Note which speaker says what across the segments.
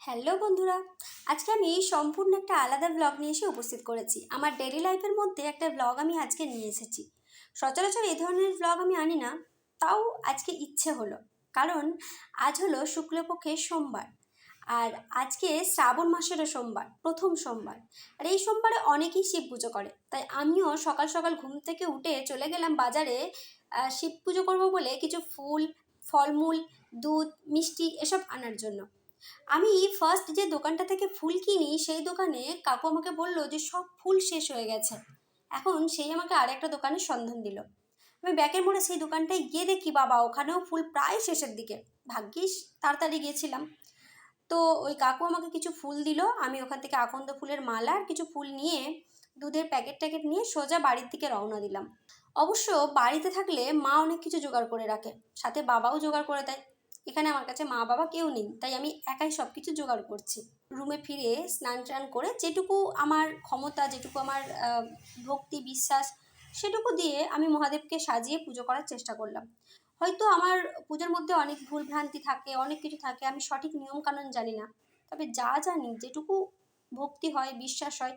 Speaker 1: Hello বন্ধুরা, আজকে আমি সম্পূর্ণ একটা আলাদা ব্লগ নিয়ে এসে উপস্থিত করেছি। আমার ডেইলি লাইফের মধ্যে একটা ব্লগ আমি আজকে নিয়ে এসেছি। সচরাচর এই ধরনের ব্লগ আমি আনি না, তাও আজকে ইচ্ছে হলো। কারণ আজ হলো শুক্লপক্ষের সোমবার, আর আজকে শ্রাবণ মাসেরও সোমবার, প্রথম সোমবার। আর এই সোমবারে অনেকেই শিব পুজো করে, তাই আমিও সকাল সকাল ঘুম থেকে উঠে চলে গেলাম বাজারে শিব পুজো করবো বলে কিছু ফুল, ফলমূল, দুধ, মিষ্টি এসব আনার জন্য। আমি ফার্স্ট যে দোকানটা থেকে ফুল কিনি সেই দোকানে কাকু আমাকে বললো যে সব ফুল শেষ হয়ে গেছে। এখন সেই আমাকে আরেকটা দোকানের সন্ধান দিল। আমি ব্যাকের মোড়ে সেই দোকানটায় গিয়ে দেখি বাবা ওখানেও ফুল প্রায় শেষের দিকে। ভাগ্যিস তাড়াতাড়ি গিয়েছিলাম। তো ওই কাকু আমাকে কিছু ফুল দিল, আমি ওখান থেকে আকন্দ ফুলের মালা আর কিছু ফুল নিয়ে দুধের প্যাকেট ট্যাকেট নিয়ে সোজা বাড়ির দিকে রওনা দিলাম। অবশ্য বাড়িতে থাকলে মা অনেক কিছু জোগাড় করে রাখে, সাথে বাবাও জোগাড় করে দেয়। এখানে আমার কাছে মা বাবা কেউ নেই, তাই আমি একাই সব কিছু জোগাড় করছি। রুমে ফিরে স্নান টান করে যেটুকু আমার ক্ষমতা, যেটুকু আমার ভক্তি বিশ্বাস, সেটুকু দিয়ে আমি মহাদেবকে সাজিয়ে পুজো করার চেষ্টা করলাম। হয়তো আমার পুজোর মধ্যে অনেক ভুল ভ্রান্তি থাকে, অনেক কিছু থাকে, আমি সঠিক নিয়মকানুন জানি না। তবে যা জানি, যেটুকু ভক্তি হয়, বিশ্বাস হয়,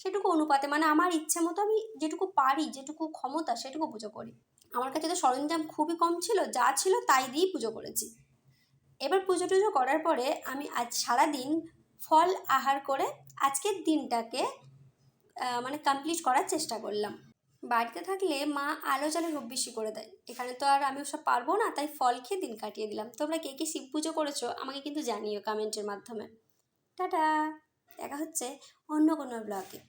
Speaker 1: সেটুকু অনুপাতে মানে আমার ইচ্ছে মতো আমি যেটুকু পারি, যেটুকু ক্ষমতা সেটুকু পুজো করি। আমার কাছে তো সরঞ্জাম খুবই কম ছিল, যা ছিল তাই দিয়েই পুজো করেছি। এবার পুজো টুজো করার পরে আমি আজ সারাদিন ফল আহার করে আজকের দিনটাকে মানে কমপ্লিট করার চেষ্টা করলাম। বাড়িতে থাকলে মা আলো জ্বালে হব্বিসি করে দেয়, এখানে তো আর আমি ওসব পারবো না, তাই ফল খেয়ে দিন কাটিয়ে দিলাম। তোমরা কে কে শিব পুজো করেছো আমাকে কিন্তু জানিও কমেন্টের মাধ্যমে। টাটা, দেখা হচ্ছে অন্য কোনো ব্লগে।